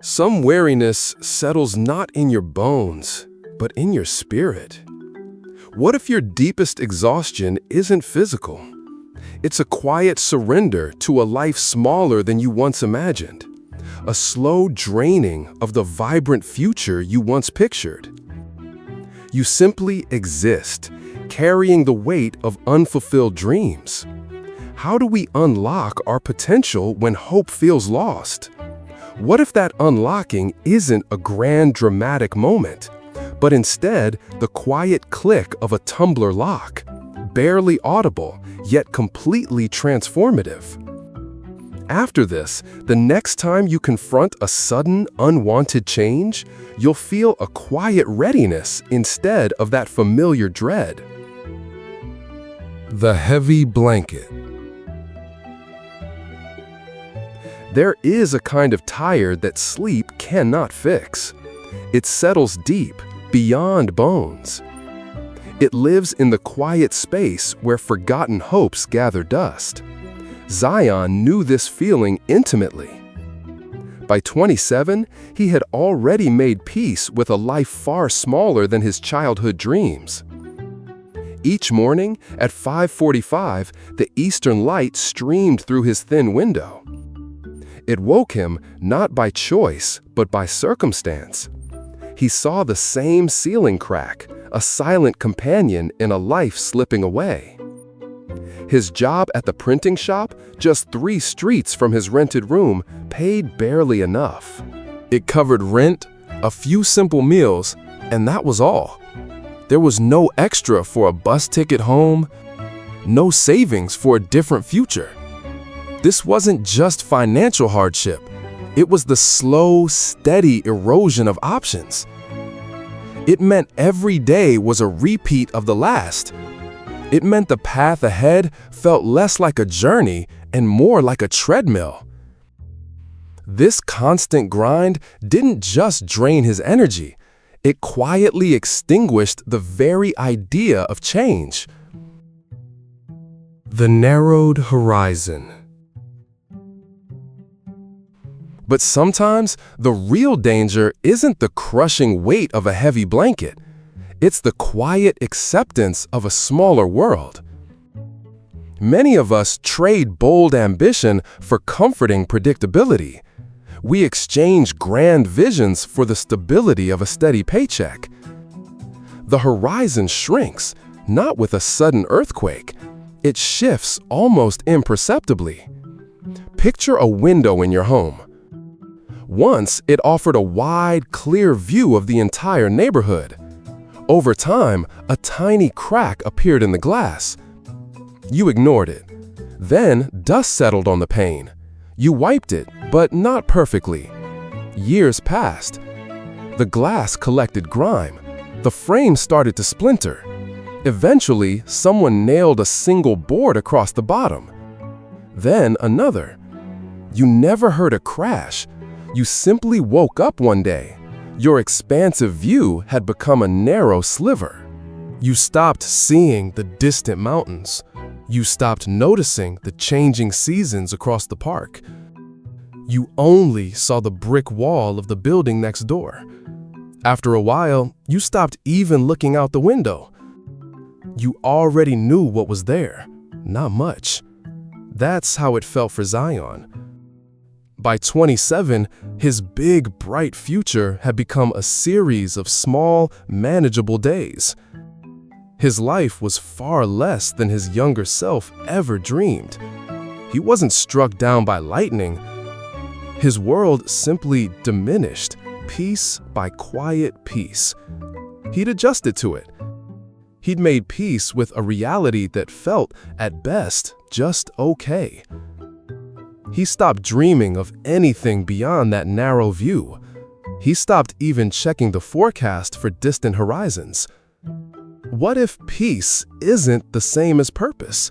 Some weariness settles not in your bones, but in your spirit. What if your deepest exhaustion isn't physical? It's a quiet surrender to a life smaller than you once imagined, a slow draining of the vibrant future you once pictured. You simply exist, carrying the weight of unfulfilled dreams. How do we unlock our potential when hope feels lost? What if that unlocking isn't a grand dramatic moment, but instead the quiet click of a tumbler lock, barely audible, yet completely transformative? After this, the next time you confront a sudden, unwanted change, you'll feel a quiet readiness instead of that familiar dread. The heavy blanket. There is a kind of tired that sleep cannot fix. It settles deep, beyond bones. It lives in the quiet space where forgotten hopes gather dust. Zion knew this feeling intimately. By 27, he had already made peace with a life far smaller than his childhood dreams. Each morning, at 5:45, the eastern light streamed through his thin window. It woke him not by choice, but by circumstance. He saw the same ceiling crack, a silent companion in a life slipping away. His job at the printing shop, just 3 streets from his rented room, paid barely enough. It covered rent, a few simple meals, and that was all. There was no extra for a bus ticket home, no savings for a different future. This wasn't just financial hardship. It was the slow, steady erosion of options. It meant every day was a repeat of the last. It meant the path ahead felt less like a journey and more like a treadmill. This constant grind didn't just drain his energy. It quietly extinguished the very idea of change. The narrowed horizon. But sometimes the real danger isn't the crushing weight of a heavy blanket. It's the quiet acceptance of a smaller world. Many of us trade bold ambition for comforting predictability. We exchange grand visions for the stability of a steady paycheck. The horizon shrinks, not with a sudden earthquake. It shifts almost imperceptibly. Picture a window in your home. Once, it offered a wide, clear view of the entire neighborhood. Over time, a tiny crack appeared in the glass. You ignored it. Then, dust settled on the pane. You wiped it, but not perfectly. Years passed. The glass collected grime. The frame started to splinter. Eventually, someone nailed a single board across the bottom. Then another. You never heard a crash. You simply woke up one day. Your expansive view had become a narrow sliver. You stopped seeing the distant mountains. You stopped noticing the changing seasons across the park. You only saw the brick wall of the building next door. After a while, you stopped even looking out the window. You already knew what was there, not much. That's how it felt for Zion. By 27, his big, bright future had become a series of small, manageable days. His life was far less than his younger self ever dreamed. He wasn't struck down by lightning. His world simply diminished, piece by quiet piece. He'd adjusted to it. He'd made peace with a reality that felt, at best, just okay. He stopped dreaming of anything beyond that narrow view. He stopped even checking the forecast for distant horizons. What if peace isn't the same as purpose?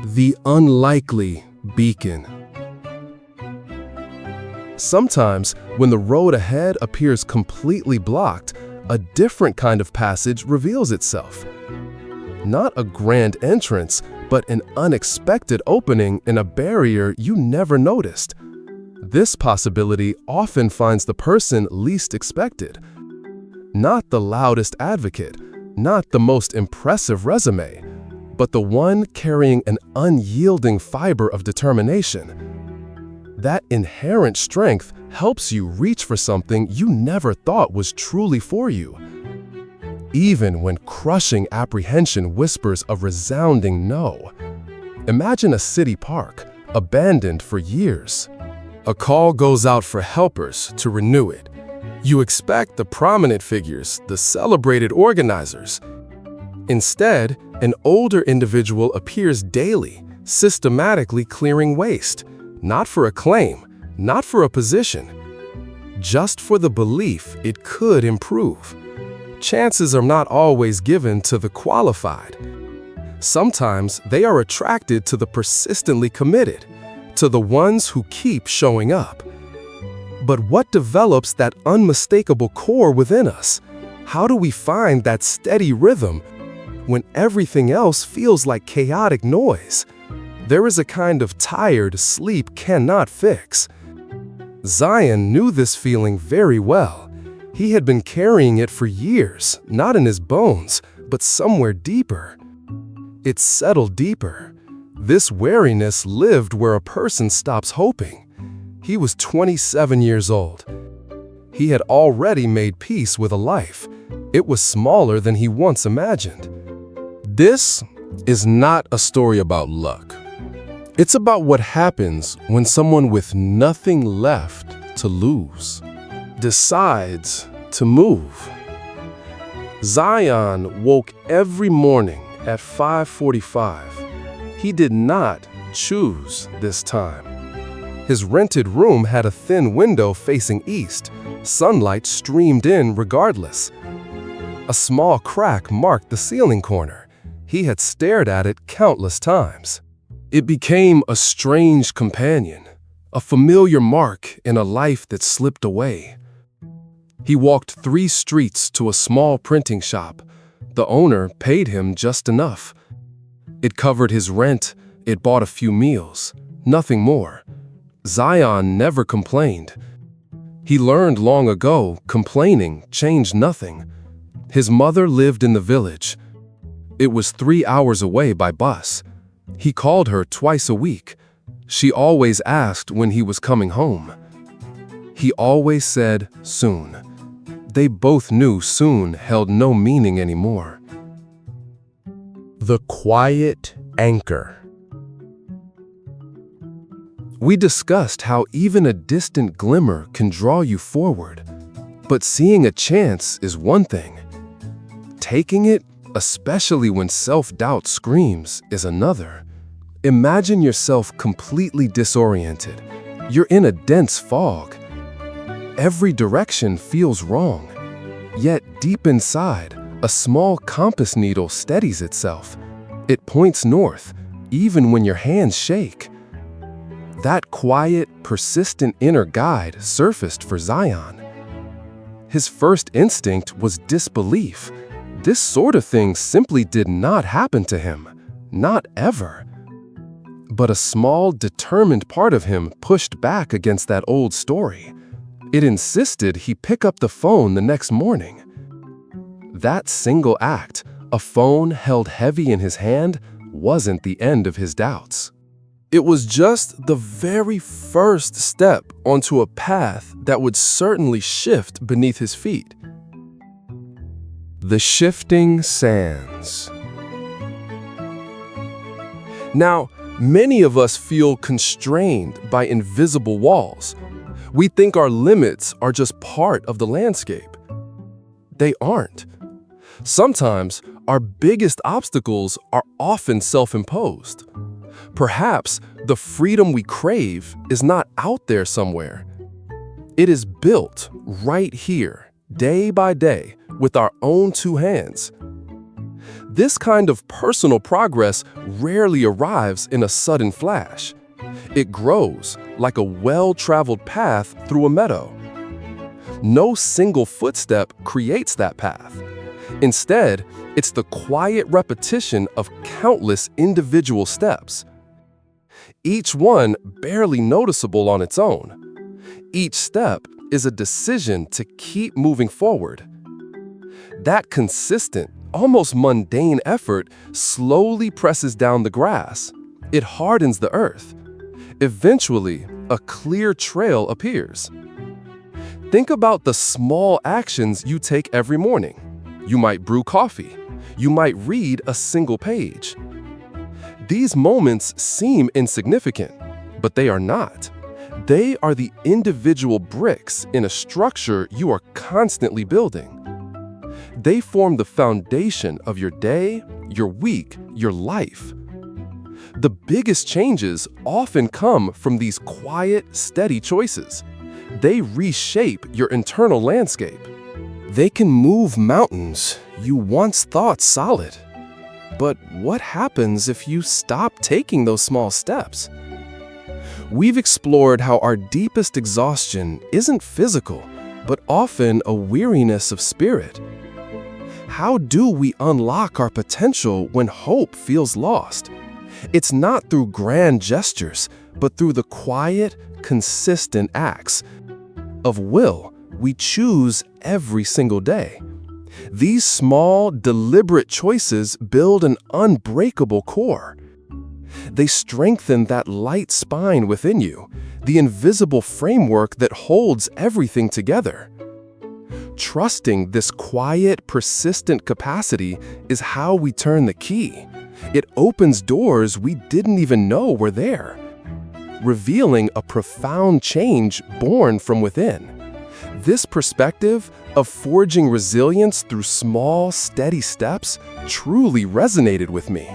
The unlikely beacon. Sometimes, when the road ahead appears completely blocked, a different kind of passage reveals itself. Not a grand entrance, but an unexpected opening in a barrier you never noticed. This possibility often finds the person least expected. Not the loudest advocate, not the most impressive resume, but the one carrying an unyielding fiber of determination. That inherent strength helps you reach for something you never thought was truly for you. Even when crushing apprehension whispers a resounding no. Imagine a city park, abandoned for years. A call goes out for helpers to renew it. You expect the prominent figures, the celebrated organizers. Instead, an older individual appears daily, systematically clearing waste, not for acclaim, not for a position, just for the belief it could improve. Chances are not always given to the qualified. Sometimes they are attracted to the persistently committed, to the ones who keep showing up. But what develops that unmistakable core within us? How do we find that steady rhythm when everything else feels like chaotic noise? There is a kind of tired sleep cannot fix. Zion knew this feeling very well. He had been carrying it for years, not in his bones, but somewhere deeper. It settled deeper. This weariness lived where a person stops hoping. He was 27 years old. He had already made peace with a life. It was smaller than he once imagined. This is not a story about luck. It's about what happens when someone with nothing left to lose decides to move. Zion woke every morning at 5:45. He did not choose this time. His rented room had a thin window facing east. Sunlight streamed in regardless. A small crack marked the ceiling corner. He had stared at it countless times. It became a strange companion, a familiar mark in a life that slipped away. He walked 3 streets to a small printing shop. The owner paid him just enough. It covered his rent, it bought a few meals, nothing more. Zion never complained. He learned long ago complaining changed nothing. His mother lived in the village. It was 3 hours away by bus. He called her twice a week. She always asked when he was coming home. He always said, soon. They both knew soon held no meaning anymore. The quiet anchor. We discussed how even a distant glimmer can draw you forward. But seeing a chance is one thing. Taking it, especially when self-doubt screams, is another. Imagine yourself completely disoriented. You're in a dense fog. Every direction feels wrong. Yet deep inside, a small compass needle steadies itself. It points north, even when your hands shake. That quiet, persistent inner guide surfaced for Zion. His first instinct was disbelief. This sort of thing simply did not happen to him, not ever. But a small, determined part of him pushed back against that old story. It insisted he pick up the phone the next morning. That single act, a phone held heavy in his hand, wasn't the end of his doubts. It was just the very first step onto a path that would certainly shift beneath his feet. The shifting sands. Now, many of us feel constrained by invisible walls. We think our limits are just part of the landscape. They aren't. Sometimes our biggest obstacles are often self-imposed. Perhaps the freedom we crave is not out there somewhere. It is built right here, day by day, with our own 2 hands. This kind of personal progress rarely arrives in a sudden flash. It grows like a well-traveled path through a meadow. No single footstep creates that path. Instead, it's the quiet repetition of countless individual steps, each one barely noticeable on its own. Each step is a decision to keep moving forward. That consistent, almost mundane effort slowly presses down the grass. It hardens the earth. Eventually, a clear trail appears. Think about the small actions you take every morning. You might brew coffee. You might read a single page. These moments seem insignificant, but they are not. They are the individual bricks in a structure you are constantly building. They form the foundation of your day, your week, your life. The biggest changes often come from these quiet, steady choices. They reshape your internal landscape. They can move mountains you once thought solid. But what happens if you stop taking those small steps? We've explored how our deepest exhaustion isn't physical, but often a weariness of spirit. How do we unlock our potential when hope feels lost? It's not through grand gestures, but through the quiet, consistent acts of will we choose every single day. These small, deliberate choices build an unbreakable core. They strengthen that light spine within you, the invisible framework that holds everything together. Trusting this quiet, persistent capacity is how we turn the key. It opens doors we didn't even know were there, revealing a profound change born from within. This perspective of forging resilience through small, steady steps truly resonated with me.